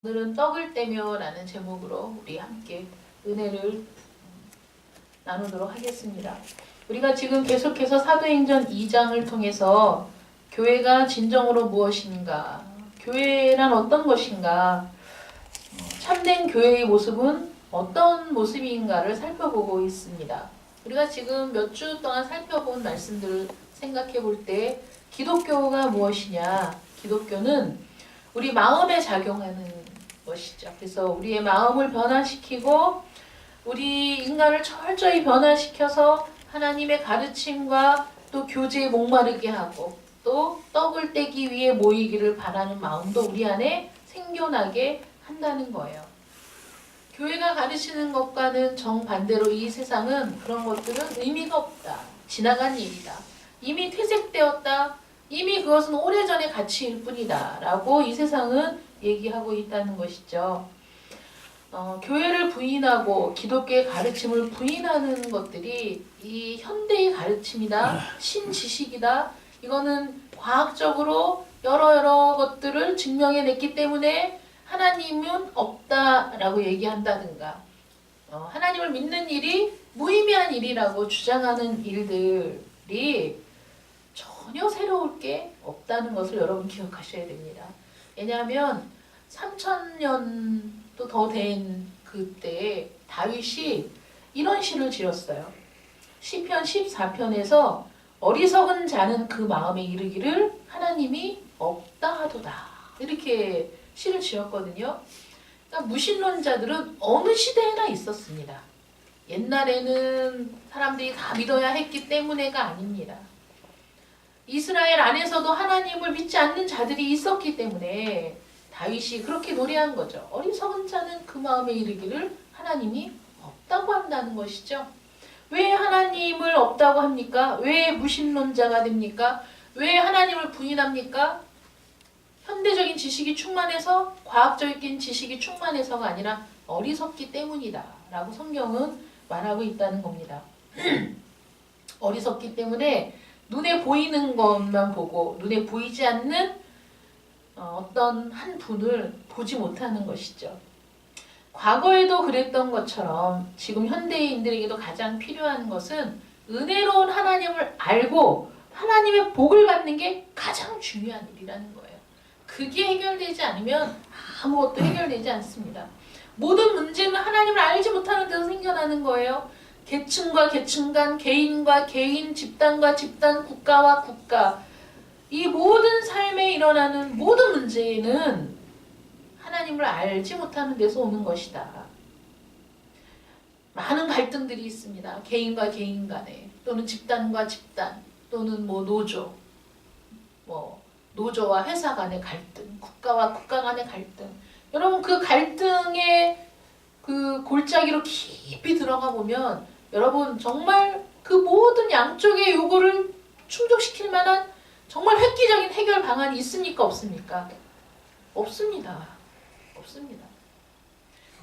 오늘은 떡을 떼며 라는 제목으로 우리 함께 은혜를 나누도록 하겠습니다. 우리가 지금 계속해서 사도행전 2장을 통해서 교회가 진정으로 무엇인가, 교회란 어떤 것인가, 참된 교회의 모습은 어떤 모습인가를 살펴보고 있습니다. 우리가 지금 몇 주 동안 살펴본 말씀들을 생각해 볼 때 기독교가 무엇이냐, 기독교는 우리 마음에 작용하는 것이죠. 그래서 우리의 마음을 변화시키고 우리 인간을 철저히 변화시켜서 하나님의 가르침과 또 교제에 목마르게 하고 또 떡을 떼기 위해 모이기를 바라는 마음도 우리 안에 생겨나게 한다는 거예요. 교회가 가르치는 것과는 정반대로 이 세상은 그런 것들은 의미가 없다. 지나간 일이다. 이미 퇴색되었다. 이미 그것은 오래전의 가치일 뿐이다. 라고 이 세상은 얘기하고 있다는 것이죠. 교회를 부인하고 기독교의 가르침을 부인하는 것들이 이 현대의 가르침이다, 신지식이다, 이거는 과학적으로 여러 것들을 증명해냈기 때문에 하나님은 없다라고 얘기한다든가, 하나님을 믿는 일이 무의미한 일이라고 주장하는 일들이 전혀 새로울 게 없다는 것을 여러분 기억하셔야 됩니다. 왜냐하면 3000년도 더 된 그때 다윗이 이런 시를 지었어요. 시편 14편에서 어리석은 자는 그 마음에 이르기를 하나님이 없다 하도다, 이렇게 시를 지었거든요. 그러니까 무신론자들은 어느 시대에나 있었습니다. 옛날에는 사람들이 다 믿어야 했기 때문에가 아닙니다. 이스라엘 안에서도 하나님을 믿지 않는 자들이 있었기 때문에 다윗이 그렇게 노래한 거죠. 어리석은 자는 그 마음에 이르기를 하나님이 없다고 한다는 것이죠. 왜 하나님을 없다고 합니까? 왜 무신론자가 됩니까? 왜 하나님을 부인합니까? 현대적인 지식이 충만해서, 과학적인 지식이 충만해서가 아니라 어리석기 때문이다 라고 성경은 말하고 있다는 겁니다. 어리석기 때문에 눈에 보이는 것만 보고 눈에 보이지 않는 어떤 한 분을 보지 못하는 것이죠. 과거에도 그랬던 것처럼 지금 현대인들에게도 가장 필요한 것은 은혜로운 하나님을 알고 하나님의 복을 받는 게 가장 중요한 일이라는 거예요. 그게 해결되지 않으면 아무것도 해결되지 않습니다. 모든 문제는 하나님을 알지 못하는 데서 생겨나는 거예요. 계층과 계층 간, 개인과 개인, 집단과 집단, 국가와 국가, 이 모든 삶에 일어나는 모든 문제는 하나님을 알지 못하는 데서 오는 것이다. 많은 갈등들이 있습니다. 개인과 개인 간에, 또는 집단과 집단, 또는 노조, 노조와 회사 간의 갈등, 국가와 국가 간의 갈등. 여러분, 그 갈등의 그 골짜기로 깊이 들어가 보면 여러분 정말 그 모든 양쪽의 요구를 충족시킬 만한 정말 획기적인 해결 방안이 있습니까? 없습니까? 없습니다. 없습니다.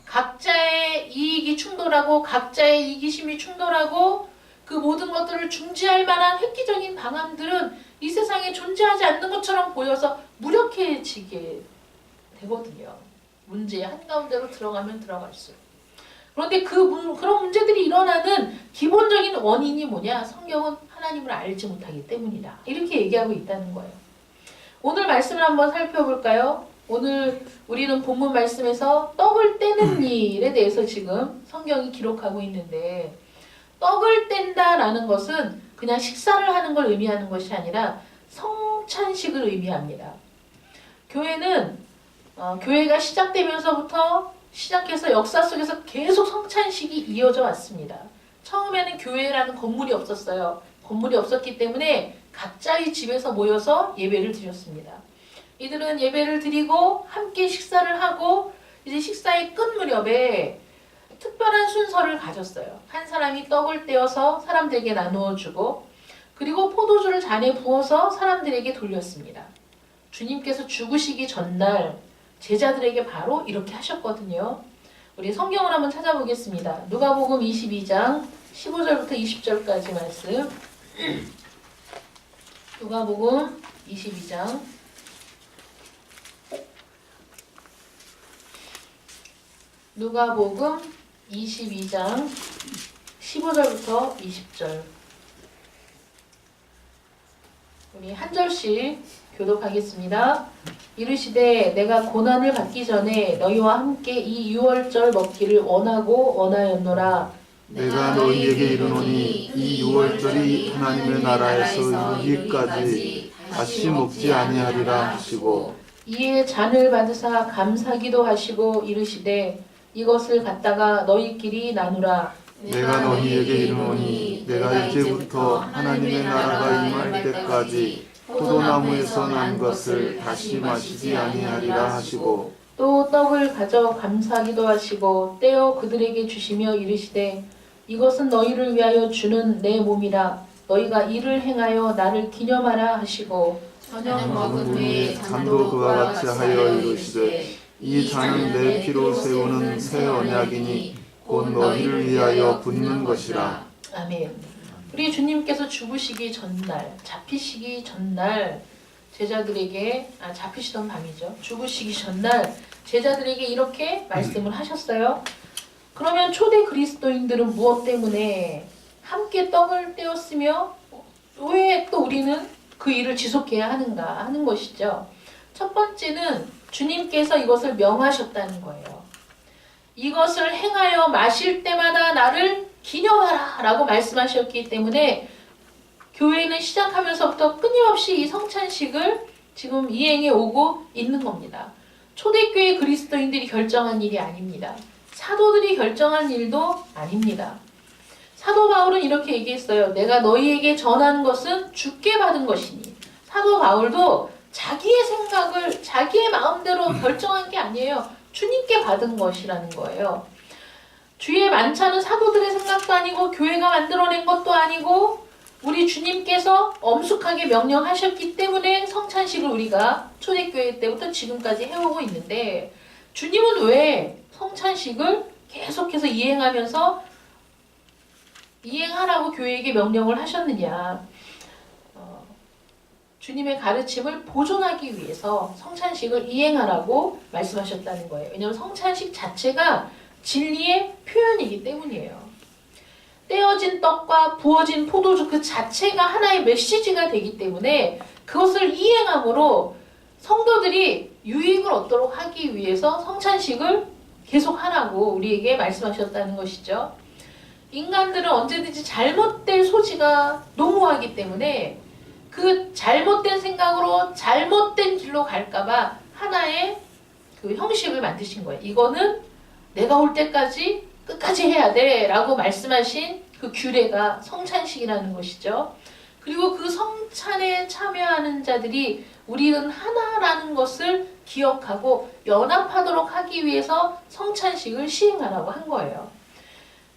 각자의 이익이 충돌하고 각자의 이기심이 충돌하고 그 모든 것들을 중지할 만한 획기적인 방안들은 이 세상에 존재하지 않는 것처럼 보여서 무력해지게 되거든요. 문제의 한가운데로 들어가면 들어갈수록. 그런데 그런 문제들이 일어나는 기본적인 원인이 뭐냐? 성경은 하나님을 알지 못하기 때문이다. 이렇게 얘기하고 있다는 거예요. 오늘 말씀을 한번 살펴볼까요? 오늘 우리는 본문 말씀에서 떡을 떼는 일에 대해서 지금 성경이 기록하고 있는데, 떡을 뗀다라는 것은 그냥 식사를 하는 걸 의미하는 것이 아니라 성찬식을 의미합니다. 교회는 교회가 시작되면서부터 시작해서 역사 속에서 계속 성찬식이 이어져 왔습니다. 처음에는 교회라는 건물이 없었어요. 건물이 없었기 때문에 각자의 집에서 모여서 예배를 드렸습니다. 이들은 예배를 드리고 함께 식사를 하고 이제 식사의 끝 무렵에 특별한 순서를 가졌어요. 한 사람이 떡을 떼어서 사람들에게 나누어 주고, 그리고 포도주를 잔에 부어서 사람들에게 돌렸습니다. 주님께서 죽으시기 전날 제자들에게 바로 이렇게 하셨거든요. 우리 성경을 한번 찾아보겠습니다. 누가복음 22장 15절부터 20절까지 말씀. 누가복음 22장 누가복음 22장 15절부터 20절. 우리 한 절씩 교독하겠습니다. 이르시되 내가 고난을 받기 전에 너희와 함께 이 유월절 먹기를 원하고 원하였노라. 내가 너희에게 이르노니 이 유월절이 하나님의 나라에서 이르기까지 다시 먹지 아니하리라 하시고, 이에 잔을 받으사 감사기도 하시고 이르시되 이것을 갖다가 너희끼리 나누라. 내가 너희에게 이르노니 내가 이제부터 하나님의 나라가 임할 때까지 포도나무에서 난 것을 다시 마시지 아니하리라 하시고, 또 떡을 가져 감사기도 하시고 떼어 그들에게 주시며 이르시되 이것은 너희를 위하여 주는 내 몸이라. 너희가 이를 행하여 나를 기념하라 하시고, 저녁 먹은 후에 잔도 그와 같이 하여 이르시되 이 잔은 내 피로 세우는 새 언약이니 곧 너희를 위하여 붓는 것이라. 아멘. 우리 주님께서 죽으시기 전날, 잡히시기 전날 제자들에게, 잡히시던 밤이죠. 죽으시기 전날 제자들에게 이렇게 말씀을 하셨어요. 그러면 초대 그리스도인들은 무엇 때문에 함께 떡을 떼었으며 왜 또 우리는 그 일을 지속해야 하는가 하는 것이죠. 첫 번째는 주님께서 이것을 명하셨다는 거예요. 이것을 행하여 마실 때마다 나를 기념하라 라고 말씀하셨기 때문에 교회는 시작하면서부터 끊임없이 이 성찬식을 지금 이행해 오고 있는 겁니다. 초대교회 그리스도인들이 결정한 일이 아닙니다. 사도들이 결정한 일도 아닙니다. 사도 바울은 이렇게 얘기했어요. 내가 너희에게 전한 것은 주께 받은 것이니. 사도 바울도 자기의 생각을 자기의 마음대로 결정한 게 아니에요. 주님께 받은 것이라는 거예요. 주의 만찬은 사도들의 생각도 아니고 교회가 만들어낸 것도 아니고 우리 주님께서 엄숙하게 명령하셨기 때문에 성찬식을 우리가 초대교회 때부터 지금까지 해오고 있는데, 주님은 왜 성찬식을 계속해서 이행하라고 교회에게 명령을 하셨느냐. 주님의 가르침을 보존하기 위해서 성찬식을 이행하라고 말씀하셨다는 거예요. 왜냐하면 성찬식 자체가 진리의 표현이기 때문이에요. 떼어진 떡과 부어진 포도주 그 자체가 하나의 메시지가 되기 때문에 그것을 이행함으로 성도들이 유익을 얻도록 하기 위해서 성찬식을 계속하라고 우리에게 말씀하셨다는 것이죠. 인간들은 언제든지 잘못된 소지가 농후하기 때문에 그 잘못된 생각으로 잘못된 길로 갈까봐 하나의 그 형식을 만드신 거예요. 이거는 내가 올 때까지 끝까지 해야 돼 라고 말씀하신 그 규례가 성찬식이라는 것이죠. 그리고 그 성찬에 참여하는 자들이 우리는 하나라는 것을 기억하고 연합하도록 하기 위해서 성찬식을 시행하라고 한 거예요.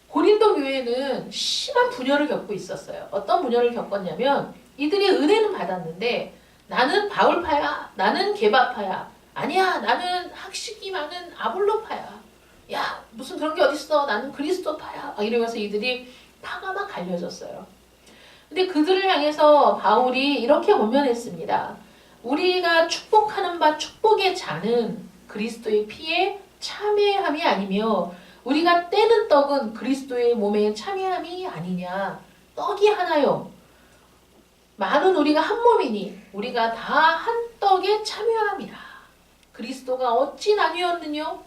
고린도 교회는 심한 분열을 겪고 있었어요. 어떤 분열을 겪었냐면 이들이 은혜는 받았는데 나는 바울파야, 나는 게바파야, 아니야 나는 학식이 많은 아볼로파야, 야 무슨 그런 게 어딨어, 나는 그리스도파야, 이러면서 이들이 파가 막 갈려졌어요. 근데 그들을 향해서 바울이 이렇게 권면했습니다. 우리가 축복하는 바 축복의 잔은 그리스도의 피에 참여함이 아니며 우리가 떼는 떡은 그리스도의 몸에 참여함이 아니냐. 떡이 하나요. 많은 우리가 한 몸이니 우리가 다 한 떡에 참여함이라. 그리스도가 어찌 나뉘었느냐?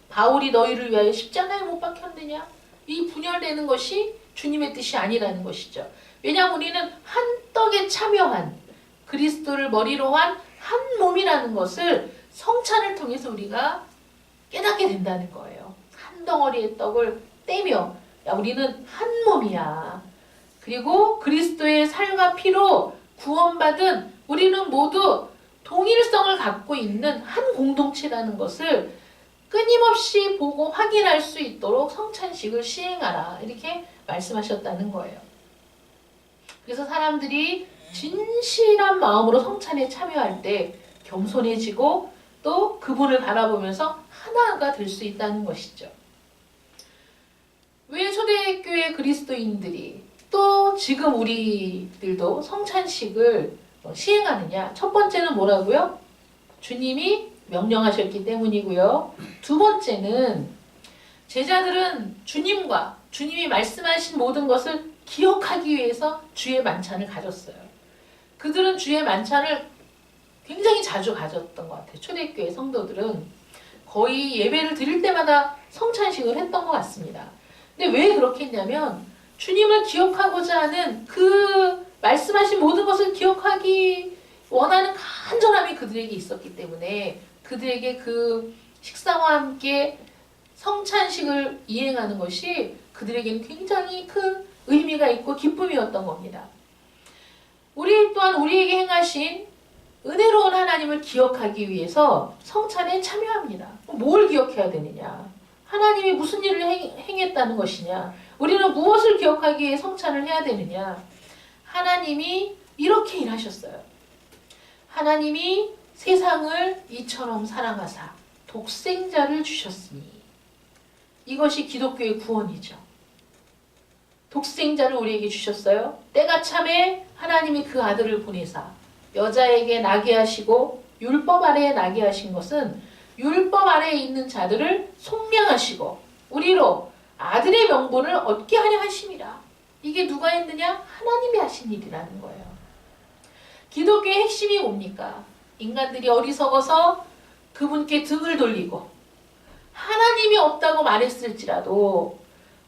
바울이 너희를 위하여 십자가에 못 박혔느냐? 이 분열되는 것이 주님의 뜻이 아니라는 것이죠. 왜냐하면 우리는 한 떡에 참여한 그리스도를 머리로 한 한 몸이라는 것을 성찬을 통해서 우리가 깨닫게 된다는 거예요. 한 덩어리의 떡을 떼며 야 우리는 한 몸이야. 그리고 그리스도의 살과 피로 구원받은 우리는 모두 동일성을 갖고 있는 한 공동체라는 것을 끊임없이 보고 확인할 수 있도록 성찬식을 시행하라 이렇게 말씀하셨다는 거예요. 그래서 사람들이 진실한 마음으로 성찬에 참여할 때 겸손해지고 또 그분을 바라보면서 하나가 될 수 있다는 것이죠. 왜 초대교회 그리스도인들이 또 지금 우리들도 성찬식을 시행하느냐? 첫 번째는 뭐라고요? 주님이 명령하셨기 때문이고요. 두 번째는 제자들은 주님과 주님이 말씀하신 모든 것을 기억하기 위해서 주의 만찬을 가졌어요. 그들은 주의 만찬을 굉장히 자주 가졌던 것 같아요. 초대교회 성도들은 거의 예배를 드릴 때마다 성찬식을 했던 것 같습니다. 근데 왜 그렇게 했냐면 주님을 기억하고자 하는 그 말씀하신 모든 것을 기억하기 원하는 간절함이 그들에게 있었기 때문에 그들에게 그 식사와 함께 성찬식을 이행하는 것이 그들에게는 굉장히 큰 의미가 있고 기쁨이었던 겁니다. 우리 또한 우리에게 행하신 은혜로운 하나님을 기억하기 위해서 성찬에 참여합니다. 뭘 기억해야 되느냐? 하나님이 무슨 일을 행했다는 것이냐? 우리는 무엇을 기억하기 위해 성찬을 해야 되느냐? 하나님이 이렇게 일하셨어요. 하나님이 세상을 이처럼 사랑하사 독생자를 주셨으니 이것이 기독교의 구원이죠. 독생자를 우리에게 주셨어요. 때가 참에 하나님이 그 아들을 보내사 여자에게 나게 하시고 율법 아래에 나게 하신 것은 율법 아래에 있는 자들을 속량하시고 우리로 아들의 명분을 얻게 하려 하심이라. 이게 누가 했느냐? 하나님이 하신 일이라는 거예요. 기독교의 핵심이 뭡니까? 인간들이 어리석어서 그분께 등을 돌리고 하나님이 없다고 말했을지라도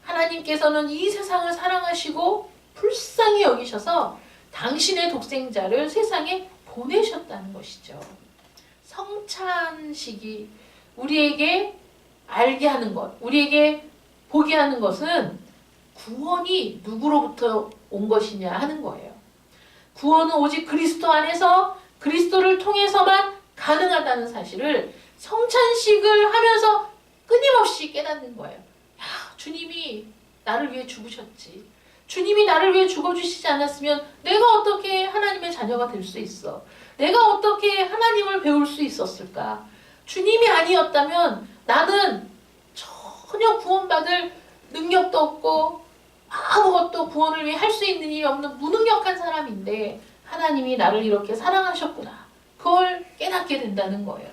하나님께서는 이 세상을 사랑하시고 불쌍히 여기셔서 당신의 독생자를 세상에 보내셨다는 것이죠. 성찬식이 우리에게 알게 하는 것, 우리에게 보게 하는 것은 구원이 누구로부터 온 것이냐 하는 거예요. 구원은 오직 그리스도 안에서 그리스도를 통해서만 가능하다는 사실을 성찬식을 하면서 끊임없이 깨닫는 거예요. 야, 주님이 나를 위해 죽으셨지. 주님이 나를 위해 죽어주시지 않았으면 내가 어떻게 하나님의 자녀가 될 수 있어? 내가 어떻게 하나님을 배울 수 있었을까? 주님이 아니었다면 나는 전혀 구원받을 능력도 없고 아무것도 구원을 위해 할 수 있는 일이 없는 무능력한 사람인데 하나님이 나를 이렇게 사랑하셨구나. 그걸 깨닫게 된다는 거예요.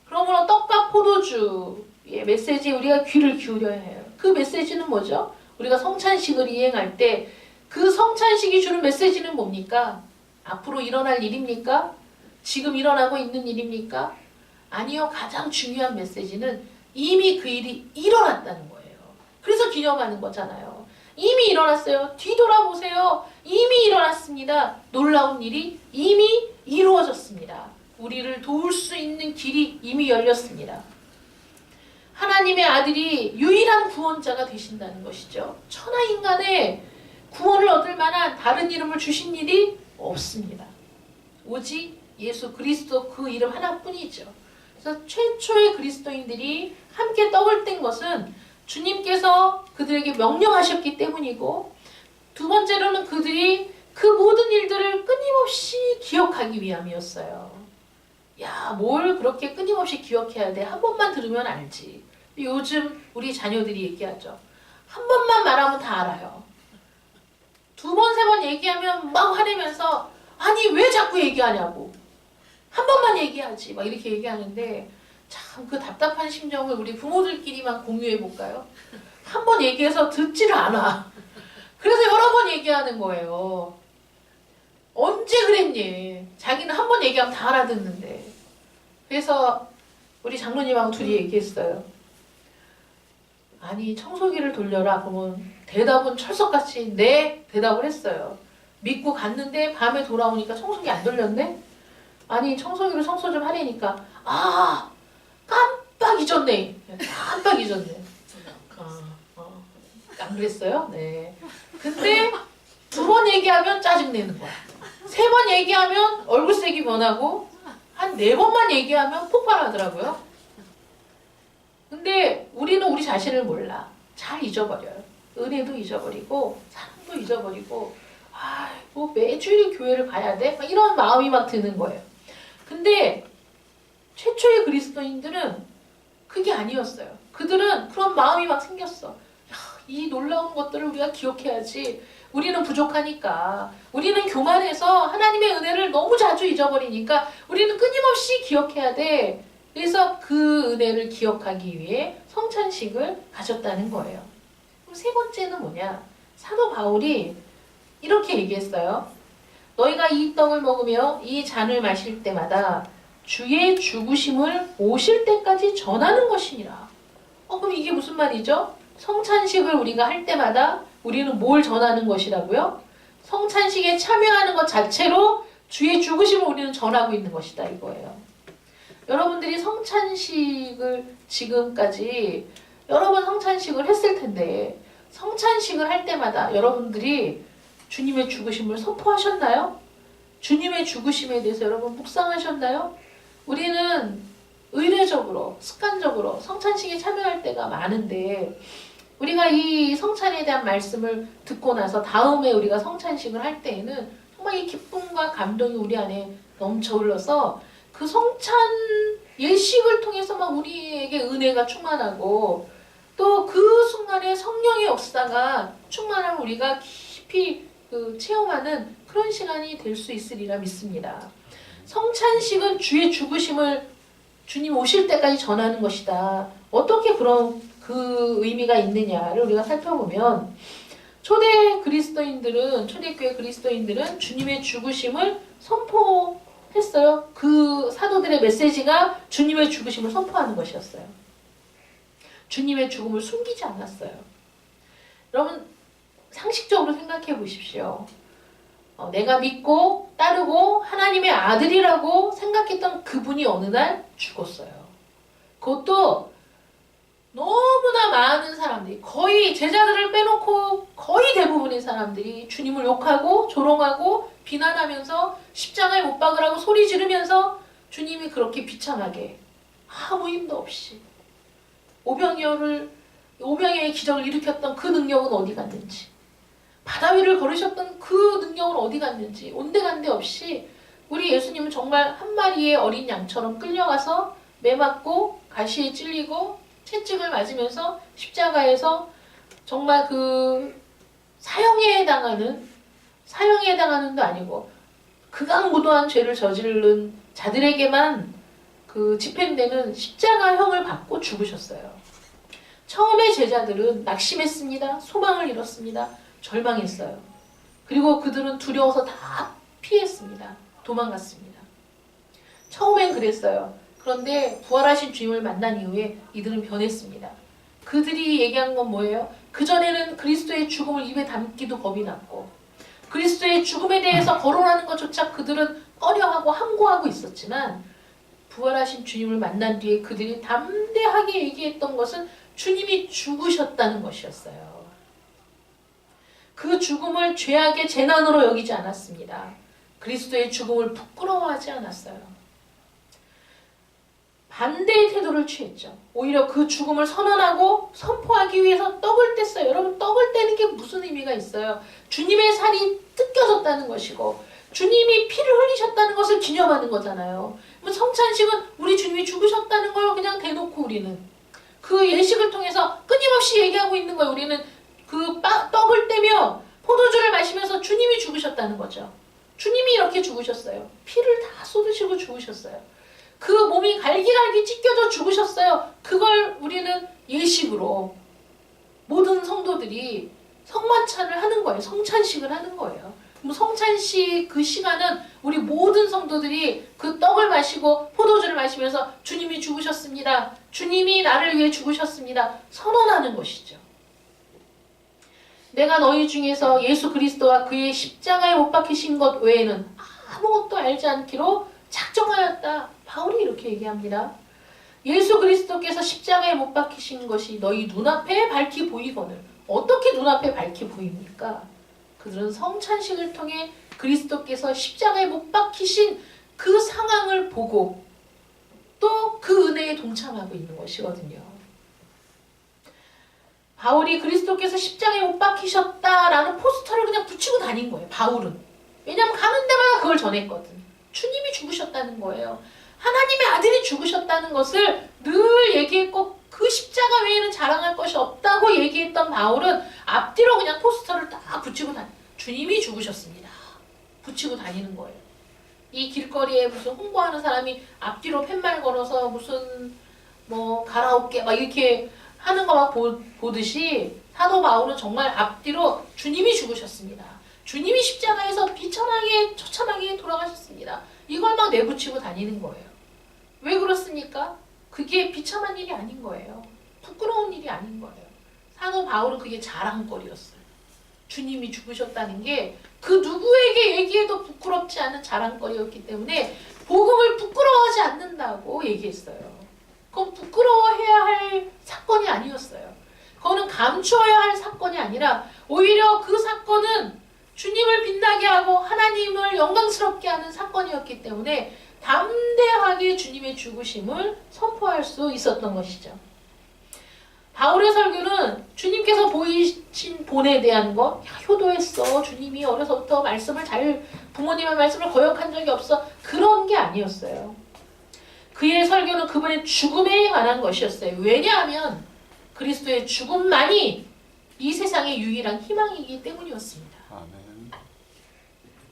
그러므로 떡과 포도주의 메시지에 우리가 귀를 기울여야 해요. 그 메시지는 뭐죠? 우리가 성찬식을 이행할 때 그 성찬식이 주는 메시지는 뭡니까? 앞으로 일어날 일입니까? 지금 일어나고 있는 일입니까? 아니요. 가장 중요한 메시지는 이미 그 일이 일어났다는 거예요. 그래서 기념하는 거잖아요. 이미 일어났어요. 뒤돌아보세요. 이미 일어났습니다. 놀라운 일이 이미 이루어졌습니다. 우리를 도울 수 있는 길이 이미 열렸습니다. 하나님의 아들이 유일한 구원자가 되신다는 것이죠. 천하 인간의 구원을 얻을 만한 다른 이름을 주신 일이 없습니다. 오직 예수 그리스도 그 이름 하나뿐이죠. 그래서 최초의 그리스도인들이 함께 떡을 뗀 것은 주님께서 그들에게 명령하셨기 때문이고, 두 번째로는 그들이 그 모든 일들을 끊임없이 기억하기 위함이었어요. 야, 뭘 그렇게 끊임없이 기억해야 돼? 한 번만 들으면 알지. 요즘 우리 자녀들이 얘기하죠. 한 번만 말하면 다 알아요. 두 번, 세 번 얘기하면 막 화내면서 아니 왜 자꾸 얘기하냐고. 한 번만 얘기하지. 막 이렇게 얘기하는데 참 그 답답한 심정을 우리 부모들끼리만 공유해 볼까요? 한 번 얘기해서 듣지를 않아. 그래서 여러 번 얘기하는 거예요. 언제 그랬니? 자기는 한 번 얘기하면 다 알아듣는데. 그래서 우리 장로님하고 둘이 얘기했어요. 아니 청소기를 돌려라. 그러면 대답은 철석같이 네 대답을 했어요. 믿고 갔는데 밤에 돌아오니까 청소기 안 돌렸네? 아니 청소기로 청소 좀 하려니까 아 깜빡 잊었네. 깜빡 잊었네. 안 그랬어요? 네. 근데 두 번 얘기하면 짜증내는 거야. 세 번 얘기하면 얼굴색이 변하고 한 네 번만 얘기하면 폭발하더라고요. 근데 우리는 우리 자신을 몰라. 잘 잊어버려요. 은혜도 잊어버리고 사랑도 잊어버리고 뭐 매주일 교회를 가야 돼? 막 이런 마음이 막 드는 거예요. 근데 최초의 그리스도인들은 그게 아니었어요. 그들은 그런 마음이 막 생겼어. 이 놀라운 것들을 우리가 기억해야지. 우리는 부족하니까. 우리는 교만해서 하나님의 은혜를 너무 자주 잊어버리니까 우리는 끊임없이 기억해야 돼. 그래서 그 은혜를 기억하기 위해 성찬식을 가졌다는 거예요. 그럼 세 번째는 뭐냐? 사도 바울이 이렇게 얘기했어요. 너희가 이 떡을 먹으며 이 잔을 마실 때마다 주의 죽으심을 오실 때까지 전하는 것이니라. 그럼 이게 무슨 말이죠? 성찬식을 우리가 할 때마다 우리는 뭘 전하는 것이라고요? 성찬식에 참여하는 것 자체로 주의 죽으심을 우리는 전하고 있는 것이다 이거예요. 여러분들이 성찬식을 지금까지 여러 번 성찬식을 했을 텐데 성찬식을 할 때마다 여러분들이 주님의 죽으심을 선포하셨나요? 주님의 죽으심에 대해서 여러분 묵상하셨나요? 우리는 의례적으로, 습관적으로 성찬식에 참여할 때가 많은데 우리가 이 성찬에 대한 말씀을 듣고 나서 다음에 우리가 성찬식을 할 때에는 정말 이 기쁨과 감동이 우리 안에 넘쳐 흘러서 그 성찬 예식을 통해서 막 우리에게 은혜가 충만하고 또 그 순간에 성령의 역사가 충만함을 우리가 깊이 체험하는 그런 시간이 될 수 있으리라 믿습니다. 성찬식은 주의 죽으심을 주님 오실 때까지 전하는 것이다. 어떻게 그런 그 의미가 있느냐를 우리가 살펴보면 초대교회 그리스도인들은 주님의 죽으심을 선포했어요. 그 사도들의 메시지가 주님의 죽으심을 선포하는 것이었어요. 주님의 죽음을 숨기지 않았어요. 여러분 상식적으로 생각해 보십시오. 내가 믿고 따르고 하나님의 아들이라고 생각했던 그분이 어느 날 죽었어요. 그것도 너무나 많은 사람들이 거의 제자들을 빼놓고 거의 대부분의 사람들이 주님을 욕하고 조롱하고 비난하면서 십자가에 못 박으라고 소리 지르면서 주님이 그렇게 비참하게 아무 힘도 없이 오병이어의 기적을 일으켰던 그 능력은 어디 갔는지 바다 위를 걸으셨던 그 능력은 어디 갔는지 온데간데 없이 우리 예수님은 정말 한 마리의 어린 양처럼 끌려가서 매 맞고 가시에 찔리고 채찍을 맞으면서 십자가에서 정말 그 사형에 해당하는도 아니고 극악무도한 죄를 저지른 자들에게만 그 집행되는 십자가형을 받고 죽으셨어요. 처음에 제자들은 낙심했습니다. 소망을 잃었습니다. 절망했어요. 그리고 그들은 두려워서 다 피했습니다. 도망갔습니다. 처음엔 그랬어요. 그런데 부활하신 주님을 만난 이후에 이들은 변했습니다. 그들이 얘기한 건 뭐예요? 그전에는 그리스도의 죽음을 입에 담기도 겁이 났고 그리스도의 죽음에 대해서 거론하는 것조차 그들은 꺼려하고 함구하고 있었지만 부활하신 주님을 만난 뒤에 그들이 담대하게 얘기했던 것은 주님이 죽으셨다는 것이었어요. 그 죽음을 죄악의 재난으로 여기지 않았습니다. 그리스도의 죽음을 부끄러워하지 않았어요. 반대의 태도를 취했죠. 오히려 그 죽음을 선언하고 선포하기 위해서 떡을 뗐어요. 여러분 떡을 떼는 게 무슨 의미가 있어요? 주님의 살이 뜯겨졌다는 것이고 주님이 피를 흘리셨다는 것을 기념하는 거잖아요. 성찬식은 우리 주님이 죽으셨다는 걸 그냥 대놓고 우리는 그 예식을 통해서 끊임없이 얘기하고 있는 거예요. 우리는 그 떡을 떼며 포도주를 마시면서 주님이 죽으셨다는 거죠. 주님이 이렇게 죽으셨어요. 피를 다 쏟으시고 죽으셨어요. 그 몸이 갈기갈기 찢겨져 죽으셨어요. 그걸 우리는 예식으로 모든 성도들이 성만찬을 하는 거예요. 성찬식을 하는 거예요. 성찬식 그 시간은 우리 모든 성도들이 그 떡을 마시고 포도주를 마시면서 주님이 죽으셨습니다. 주님이 나를 위해 죽으셨습니다. 선언하는 것이죠. 내가 너희 중에서 예수 그리스도와 그의 십자가에 못 박히신 것 외에는 아무것도 알지 않기로 작정하였다. 바울이 이렇게 얘기합니다. 예수 그리스도께서 십자가에 못 박히신 것이 너희 눈앞에 밝히 보이거늘. 어떻게 눈앞에 밝히 보입니까? 그들은 성찬식을 통해 그리스도께서 십자가에 못 박히신 그 상황을 보고 또 그 은혜에 동참하고 있는 것이거든요. 바울이 그리스도께서 십자가에 못 박히셨다라는 포스터를 그냥 붙이고 다닌 거예요. 바울은. 왜냐하면 가는 데마다 그걸 전했거든. 주님이 죽으셨다는 거예요. 하나님의 아들이 죽으셨다는 것을 늘 얘기했고 그 십자가 외에는 자랑할 것이 없다고 얘기했던 바울은 앞뒤로 그냥 포스터를 딱 붙이고 주님이 죽으셨습니다. 붙이고 다니는 거예요. 이 길거리에 무슨 홍보하는 사람이 앞뒤로 팻말 걸어서 무슨 뭐 가라오케 막 이렇게 하는 거 막 보듯이 사도 바울은 정말 앞뒤로 주님이 죽으셨습니다. 주님이 십자가에서 비천하게 처참하게 돌아가셨습니다. 이걸 막 내붙이고 다니는 거예요. 왜 그렇습니까? 그게 비참한 일이 아닌 거예요. 부끄러운 일이 아닌 거예요. 사도 바울은 그게 자랑거리였어요. 주님이 죽으셨다는 게 그 누구에게 얘기해도 부끄럽지 않은 자랑거리였기 때문에 복음을 부끄러워하지 않는다고 얘기했어요. 그건 부끄러워해야 할 사건이 아니었어요. 그거는 감추어야 할 사건이 아니라 오히려 그 사건은 주님을 빛나게 하고 하나님을 영광스럽게 하는 사건이었기 때문에 담대하게 주님의 죽으심을 선포할 수 있었던 것이죠. 바울의 설교는 주님께서 보이신 본에 대한 거, 야, 효도했어. 주님이 어려서부터 부모님의 말씀을 거역한 적이 없어. 그런 게 아니었어요. 그의 설교는 그분의 죽음에 관한 것이었어요. 왜냐하면 그리스도의 죽음만이 이 세상의 유일한 희망이기 때문이었습니다. 아멘.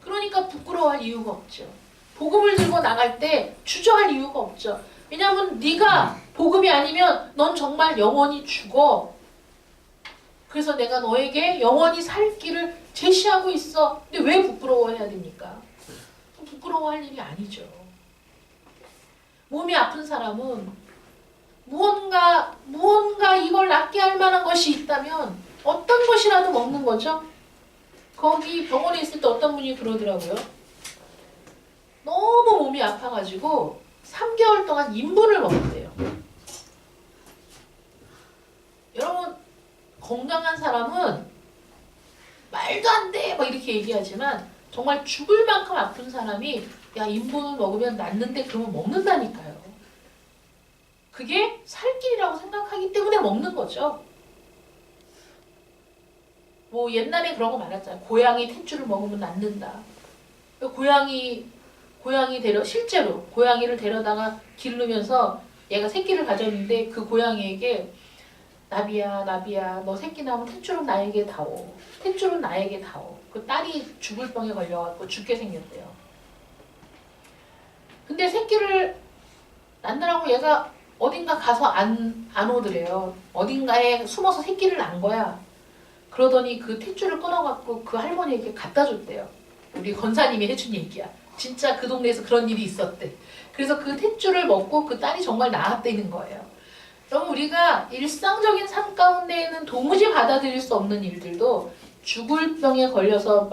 그러니까 부끄러워할 이유가 없죠. 복음을 들고 나갈 때 주저할 이유가 없죠. 왜냐하면 네가 복음이 아니면 넌 정말 영원히 죽어. 그래서 내가 너에게 영원히 살 길을 제시하고 있어. 근데 왜 부끄러워해야 됩니까? 부끄러워할 일이 아니죠. 몸이 아픈 사람은 무언가 이걸 낫게 할 만한 것이 있다면 어떤 것이라도 먹는 거죠. 거기 병원에 있을 때 어떤 분이 그러더라고요. 너무 몸이 아파가지고 3개월 동안 인분을 먹었대요. 여러분, 건강한 사람은 말도 안 돼! 막 이렇게 얘기하지만 정말 죽을 만큼 아픈 사람이 야, 인분을 먹으면 낫는데 그러면 먹는다니까요. 그게 살 길이라고 생각하기 때문에 먹는 거죠. 뭐 옛날에 그런 거 많았잖아요. 고양이 탯줄을 먹으면 낫는다. 실제로 고양이를 데려다가 기르면서 얘가 새끼를 가졌는데 그 고양이에게 나비야 너 새끼 낳으면 탯줄은 나에게 다오. 탯줄은 나에게 다오. 그 딸이 죽을 병에 걸려갖고 죽게 생겼대요. 근데 새끼를 낳느라고 얘가 어딘가 가서 안 오더래요. 어딘가에 숨어서 새끼를 낳은 거야. 그러더니 그 탯줄을 끊어갖고 그 할머니에게 갖다 줬대요. 우리 권사님이 해준 얘기야. 진짜 그 동네에서 그런 일이 있었대. 그래서 그 탯줄을 먹고 그 딸이 정말 나았다는 거예요. 그럼 우리가 일상적인 삶 가운데에는 도무지 받아들일 수 없는 일들도 죽을 병에 걸려서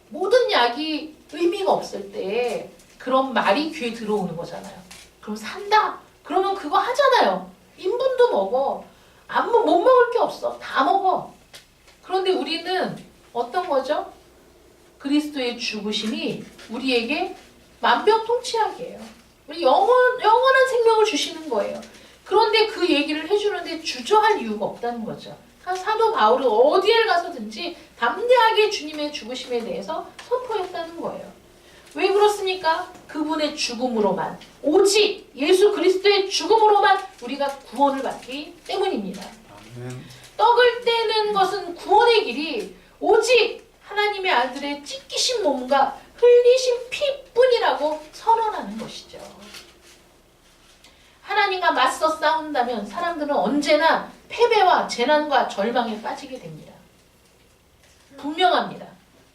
모든 약이 의미가 없을 때 그런 말이 귀에 들어오는 거잖아요. 그럼 산다? 그러면 그거 하잖아요. 인분도 먹어. 못 먹을 게 없어. 다 먹어. 그런데 우리는 어떤 거죠? 그리스도의 죽으심이 우리에게 만병통치약이에요. 우리 영원한 생명을 주시는 거예요. 그런데 그 얘기를 해주는데 주저할 이유가 없다는 거죠. 그러니까 사도 바울은 어디에 가서든지 담대하게 주님의 죽으심에 대해서 선포했다는 거예요. 왜 그렇습니까? 그분의 죽음으로만, 오직 예수 그리스도의 죽음으로만 우리가 구원을 받기 때문입니다. 아멘. 떡을 떼는 것은 구원의 길이 오직 하나님의 아들의 찢기신 몸과 흘리신 피뿐이라고 선언하는 것이죠. 하나님과 맞서 싸운다면 사람들은 언제나 패배와 재난과 절망에 빠지게 됩니다. 분명합니다.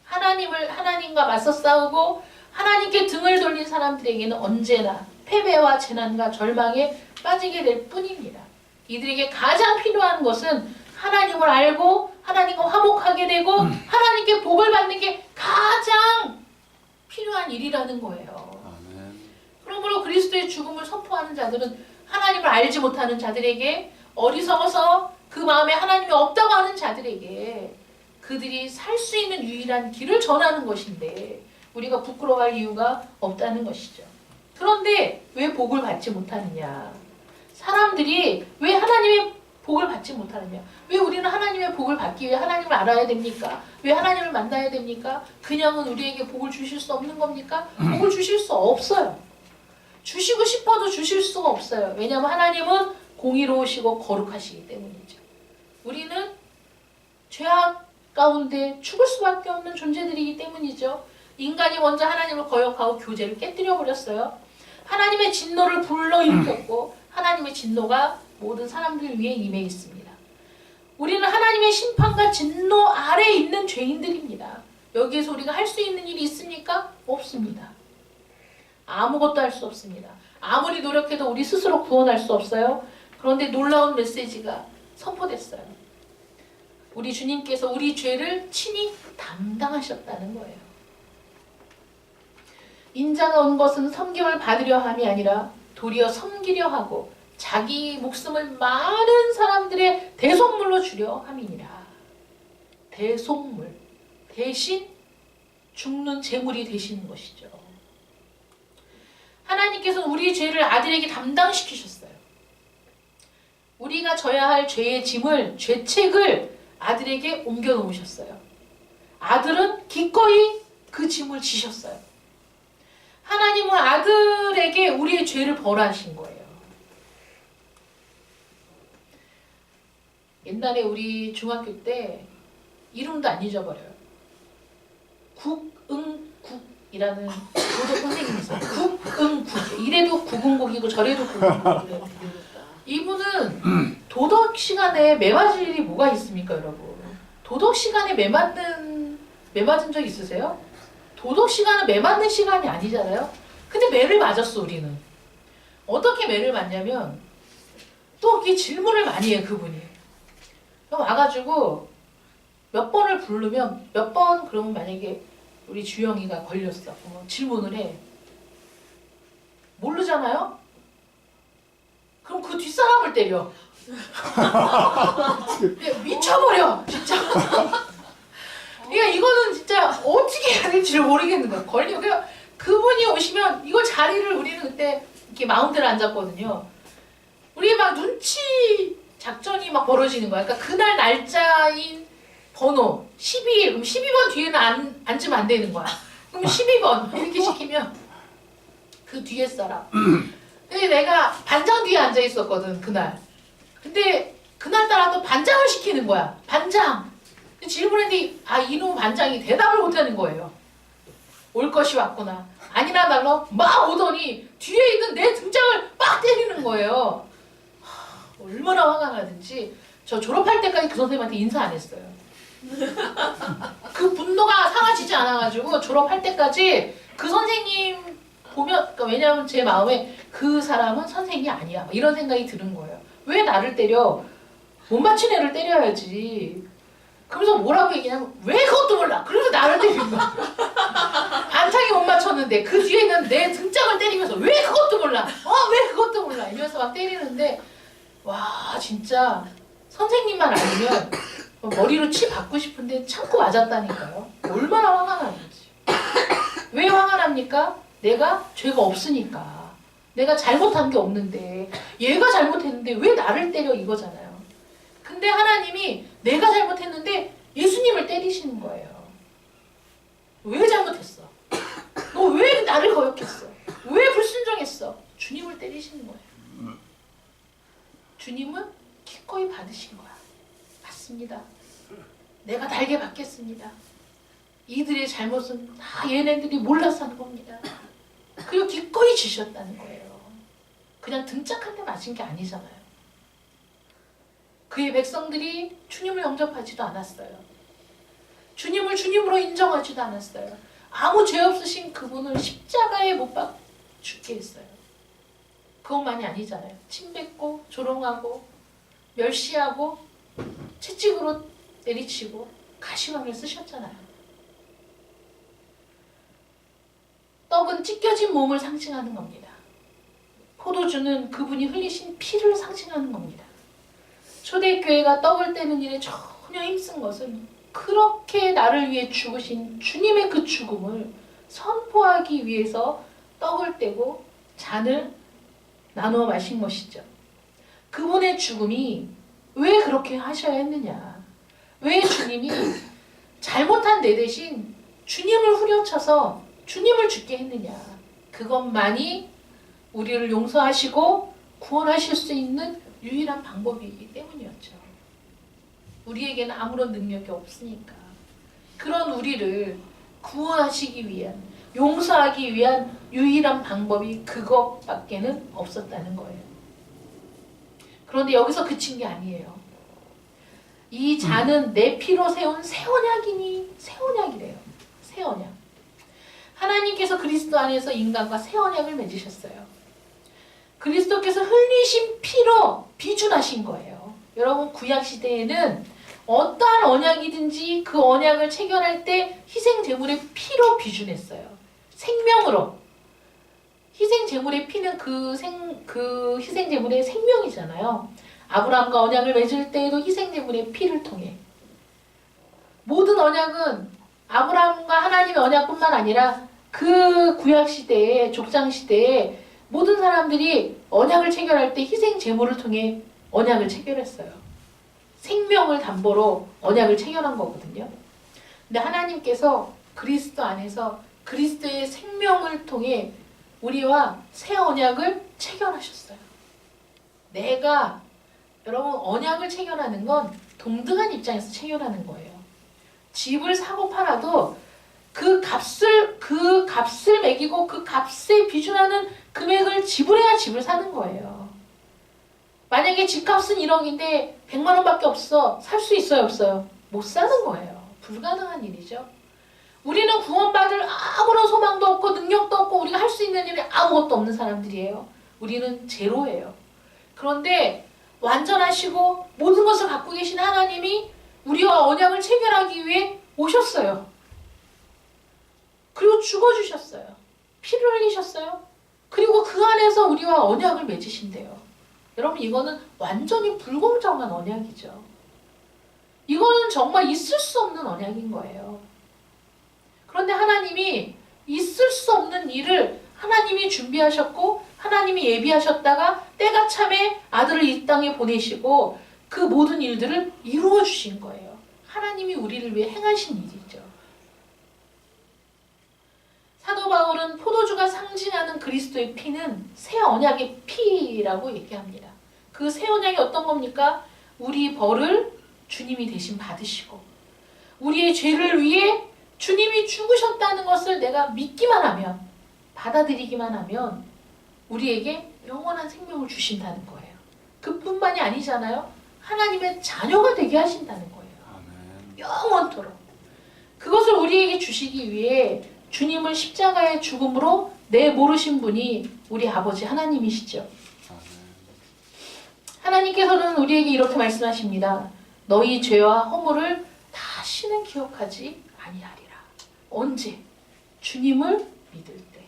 하나님과 맞서 싸우고 하나님께 등을 돌린 사람들에게는 언제나 패배와 재난과 절망에 빠지게 될 뿐입니다. 이들에게 가장 필요한 것은 하나님을 알고 하나님과 화목하게 되고 하나님께 복을 받는 게 가장 필요한 일이라는 거예요. 아멘. 그러므로 그리스도의 죽음을 선포하는 자들은 하나님을 알지 못하는 자들에게, 어리석어서 그 마음에 하나님이 없다고 하는 자들에게 그들이 살 수 있는 유일한 길을 전하는 것인데 우리가 부끄러워할 이유가 없다는 것이죠. 그런데 왜 복을 받지 못하느냐? 사람들이 왜 하나님의 복을 받지 못하느냐? 왜 우리는 하나님의 복을 받기 위해 하나님을 알아야 됩니까? 왜 하나님을 만나야 됩니까? 그냥은 우리에게 복을 주실 수 없는 겁니까? 복을 주실 수 없어요. 주시고 싶어도 주실 수가 없어요. 왜냐하면 하나님은 공의로우시고 거룩하시기 때문이죠. 우리는 죄악 가운데 죽을 수밖에 없는 존재들이기 때문이죠. 인간이 먼저 하나님을 거역하고 교제를 깨뜨려 버렸어요. 하나님의 진노를 불러일으켰고 하나님의 진노가 모든 사람들 위에 임해 있습니다. 우리는 하나님의 심판과 진노 아래에 있는 죄인들입니다. 여기에서 우리가 할 수 있는 일이 있습니까? 없습니다. 아무것도 할 수 없습니다. 아무리 노력해도 우리 스스로 구원할 수 없어요. 그런데 놀라운 메시지가 선포됐어요. 우리 주님께서 우리 죄를 친히 담당하셨다는 거예요. 인자가 온 것은 섬김을 받으려 함이 아니라 도리어 섬기려 하고 자기 목숨을 많은 사람들의 대속물로 주려 함이니라. 대속물, 대신 죽는 제물이 되시는 것이죠. 하나님께서 우리 죄를 아들에게 담당시키셨어요. 우리가 져야 할 죄의 짐을, 죄책을 아들에게 옮겨 놓으셨어요. 아들은 기꺼이 그 짐을 지셨어요. 하나님은 아들에게 우리의 죄를 벌하신 거예요. 옛날에 우리 중학교 때 이름도 안 잊어버려요. 국응국이라는 도덕 선생님이 있어요. 국응국. 이래도 국응국이고 저래도 국응국이래요. 이분은 도덕 시간에 매 맞을 일이 뭐가 있습니까, 여러분? 도덕 시간에 매 맞은 적 있으세요? 도덕 시간은 매 맞는 시간이 아니잖아요. 근데 매를 맞았어, 우리는. 어떻게 매를 맞냐면 또 이렇게 질문을 많이 해요, 그분이. 와가지고 몇 번을 부르면 몇 번 그러면 만약에 우리 주영이가 걸렸어. 질문을 해. 모르잖아요? 그럼 그 뒷사람을 때려. 미쳐버려, 진짜. 그러니까 이거는 진짜 어떻게 해야 될지를 모르겠는 거야. 그러니까 그분이 오시면 이걸 자리를 우리는 그때 이렇게 마운드를 앉았거든요. 우리 막 눈치 작전이 막 벌어지는 거야. 그러니까 그날 날짜인 번호 12일, 그럼 12번 뒤에는 앉으면 안 되는 거야. 그럼 12번 이렇게 시키면 그 뒤에 사람. 근데 내가 반장 뒤에 앉아 있었거든, 그날. 근데 그날따라 또 반장을 시키는 거야. 반장. 질문했는데 이놈 반장이 대답을 못하는 거예요. 올 것이 왔구나. 아니나 달라 막 오더니 뒤에 있는 내 등장을 막 때리는 거예요. 얼마나 화가 나든지 저 졸업할 때까지 그 선생님한테 인사 안 했어요. 그 분노가 사라지지 않아가지고 졸업할 때까지 그 선생님 보면, 그러니까 왜냐하면 제 마음에 그 사람은 선생님이 아니야 이런 생각이 드는 거예요. 왜 나를 때려? 못 맞춘 애를 때려야지. 그러면서 뭐라고 얘기하냐면 왜 그것도 몰라. 그래서 나를 때리는 거야. 반창이 못 맞췄는데 그 뒤에 있는 내 등짝을 때리면서 왜 그것도 몰라. 왜 그것도 몰라. 이러면서 막 때리는데 와 진짜 선생님만 아니면 머리로 치 받고 싶은데 참고 맞았다니까요. 얼마나 화가 나는지. 왜 화가 납니까? 내가 죄가 없으니까. 내가 잘못한 게 없는데 얘가 잘못했는데 왜 나를 때려 이거잖아요. 근데 하나님이 내가 잘못했는데 예수님을 때리시는 거예요. 왜 잘못했어? 너 왜 나를 거역했어? 왜 불순종했어? 주님을 때리시는 거예요. 주님은 기꺼이 받으신 거야. 맞습니다. 내가 달게 받겠습니다. 이들의 잘못은 다 얘네들이 몰라서 하는 겁니다. 그리고 기꺼이 주셨다는 거예요. 그냥 등짝 한 대 맞은 게 아니잖아요. 그의 백성들이 주님을 영접하지도 않았어요. 주님을 주님으로 인정하지도 않았어요. 아무 죄 없으신 그분을 십자가에 못 박아 죽게 했어요. 그것만이 아니잖아요. 침뱉고 조롱하고 멸시하고 채찍으로 내리치고 가시방을 쓰셨잖아요. 떡은 찢겨진 몸을 상징하는 겁니다. 포도주는 그분이 흘리신 피를 상징하는 겁니다. 초대교회가 떡을 떼는 일에 전혀 힘쓴 것은 그렇게 나를 위해 죽으신 주님의 그 죽음을 선포하기 위해서 떡을 떼고 잔을 나누어 마신 것이죠. 그분의 죽음이 왜 그렇게 하셔야 했느냐? 왜 주님이 잘못한 내 대신 주님을 후려쳐서 주님을 죽게 했느냐? 그것만이 우리를 용서하시고 구원하실 수 있는 유일한 방법이기 때문이었죠. 우리에게는 아무런 능력이 없으니까. 그런 우리를 구원하시기 위한, 용서하기 위한 유일한 방법이 그것밖에는 없었다는 거예요. 그런데 여기서 그친 게 아니에요. 이 잔은 내 피로 세운 새 언약이니, 새 언약이래요. 새 언약. 하나님께서 그리스도 안에서 인간과 새 언약을 맺으셨어요. 그리스도께서 흘리신 피로 비준하신 거예요. 여러분, 구약 시대에는 어떠한 언약이든지 그 언약을 체결할 때 희생 제물의 피로 비준했어요. 생명으로. 희생 제물의 피는 그 희생 제물의 생명이잖아요. 아브라함과 언약을 맺을 때에도 희생 제물의 피를 통해. 모든 언약은 아브라함과 하나님의 언약뿐만 아니라 그 구약 시대에, 족장 시대에 모든 사람들이 언약을 체결할 때 희생 제물을 통해 언약을 체결했어요. 생명을 담보로 언약을 체결한 거거든요. 근데 하나님께서 그리스도 안에서 그리스도의 생명을 통해 우리와 새 언약을 체결하셨어요. 여러분, 언약을 체결하는 건 동등한 입장에서 체결하는 거예요. 집을 사고 팔아도 그 값을 매기고 그 값에 비준하는 금액을 지불해야 집을 사는 거예요. 만약에 집값은 1억인데 100만 원밖에 없어. 살 수 있어요, 없어요? 못 사는 거예요. 불가능한 일이죠. 우리는 구원받을 아무런 소망도 없고 능력도 없고 우리가 할 수 있는 일이 아무것도 없는 사람들이에요. 우리는 제로예요. 그런데 완전하시고 모든 것을 갖고 계신 하나님이 우리와 언약을 체결하기 위해 오셨어요. 그리고 죽어주셨어요. 피를 흘리셨어요. 그리고 그 안에서 우리와 언약을 맺으신대요. 여러분, 이거는 완전히 불공정한 언약이죠. 이거는 정말 있을 수 없는 언약인 거예요. 그런데 하나님이 있을 수 없는 일을 하나님이 준비하셨고 하나님이 예비하셨다가 때가 참에 아들을 이 땅에 보내시고 그 모든 일들을 이루어 주신 거예요. 하나님이 우리를 위해 행하신 일이죠. 사도 바울은 포도주가 상징하는 그리스도의 피는 새 언약의 피라고 얘기합니다. 그 새 언약이 어떤 겁니까? 우리 벌을 주님이 대신 받으시고 우리의 죄를 위해 주님이 죽으셨다는 것을 내가 믿기만 하면, 받아들이기만 하면 우리에게 영원한 생명을 주신다는 거예요. 그뿐만이 아니잖아요. 하나님의 자녀가 되게 하신다는 거예요. 아멘. 영원토록. 그것을 우리에게 주시기 위해 주님을 십자가의 죽음으로 내모르신 분이 우리 아버지 하나님이시죠. 아멘. 하나님께서는 우리에게 이렇게 말씀하십니다. 너희 죄와 허물을 다시는 기억하지 아니하리라. 언제? 주님을 믿을 때.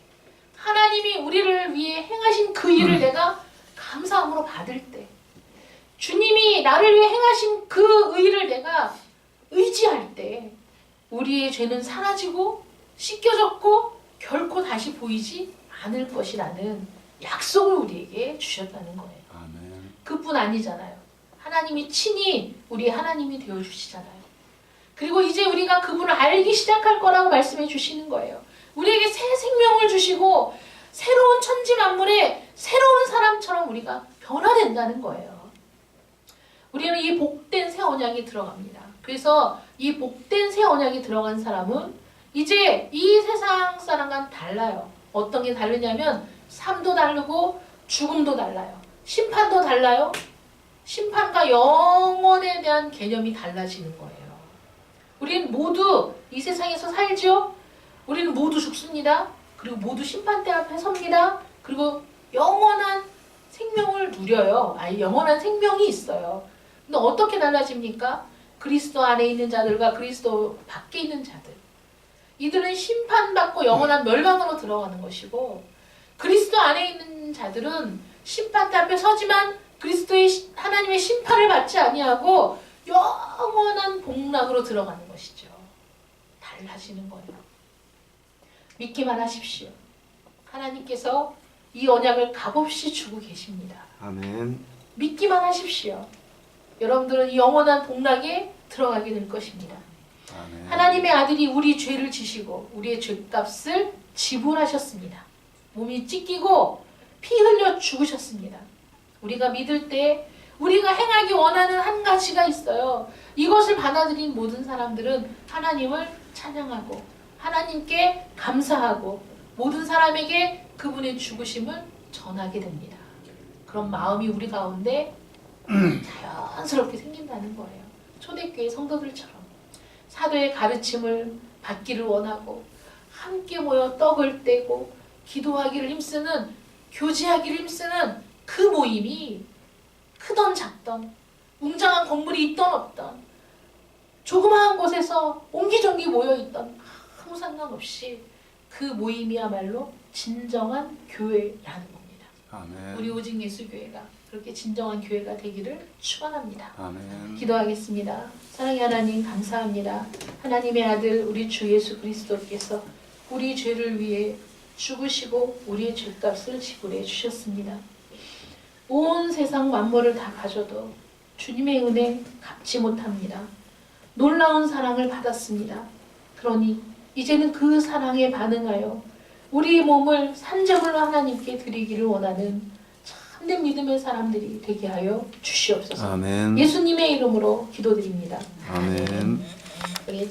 하나님이 우리를 위해 행하신 그 일을 내가 감사함으로 받을 때. 주님이 나를 위해 행하신 그 의를 내가 의지할 때 우리의 죄는 사라지고 씻겨졌고 결코 다시 보이지 않을 것이라는 약속을 우리에게 주셨다는 거예요. 아멘. 그뿐 아니잖아요. 하나님이 친히 우리의 하나님이 되어주시잖아요. 그리고 이제 우리가 그분을 알기 시작할 거라고 말씀해 주시는 거예요. 우리에게 새 생명을 주시고 새로운 천지 만물의 새로운 사람처럼 우리가 변화된다는 거예요. 우리는 이 복된 새 언약이 들어갑니다. 그래서 이 복된 새 언약이 들어간 사람은 이제 이 세상 사람과는 달라요. 어떤 게 다르냐면 삶도 다르고 죽음도 달라요. 심판도 달라요. 심판과 영원에 대한 개념이 달라지는 거예요. 우리는 모두 이 세상에서 살죠. 우리는 모두 죽습니다. 그리고 모두 심판대 앞에 섭니다. 그리고 영원한 생명을 누려요. 영원한 생명이 있어요. 근데 어떻게 달라집니까? 그리스도 안에 있는 자들과 그리스도 밖에 있는 자들. 이들은 심판받고 영원한 멸망으로 들어가는 것이고 그리스도 안에 있는 자들은 심판대 앞에 서지만 그리스도의 하나님의 심판을 받지 아니하고 영원한 복락으로 들어가는 것이죠. 달라지는 거예요. 믿기만 하십시오. 하나님께서 이 언약을 값없이 주고 계십니다. 아멘. 믿기만 하십시오. 여러분들은 이 영원한 복락에 들어가게 될 것입니다. 아멘. 하나님의 아들이 우리 죄를 지시고 우리의 죄값을 지불하셨습니다. 몸이 찢기고 피 흘려 죽으셨습니다. 우리가 믿을 때 우리가 행하기 원하는 한 가지가 있어요. 이것을 받아들인 모든 사람들은 하나님을 찬양하고 하나님께 감사하고 모든 사람에게 그분의 죽으심을 전하게 됩니다. 그런 마음이 우리 가운데 자연스럽게 생긴다는 거예요. 초대교회 성도들처럼 사도의 가르침을 받기를 원하고 함께 모여 떡을 떼고 기도하기를 힘쓰는, 교제하기를 힘쓰는 그 모임이 크던 작던, 웅장한 건물이 있던 없던, 조그마한 곳에서 옹기종기 모여있던 아무 상관없이 그 모임이야말로 진정한 교회라는 겁니다. 아멘. 우리 오직 예수 교회가 그렇게 진정한 교회가 되기를 축원합니다. 아멘. 기도하겠습니다. 사랑의 하나님 감사합니다. 하나님의 아들 우리 주 예수 그리스도께서 우리 죄를 위해 죽으시고 우리의 죄값을 지불해 주셨습니다. 온 세상 만물을 다 가져도 주님의 은혜 갚지 못합니다. 놀라운 사랑을 받았습니다. 그러니 이제는 그 사랑에 반응하여 우리 몸을 산제물로 하나님께 드리기를 원하는 참된 믿음의 사람들이 되게 하여 주시옵소서. 아멘. 예수님의 이름으로 기도드립니다. 아멘. 우리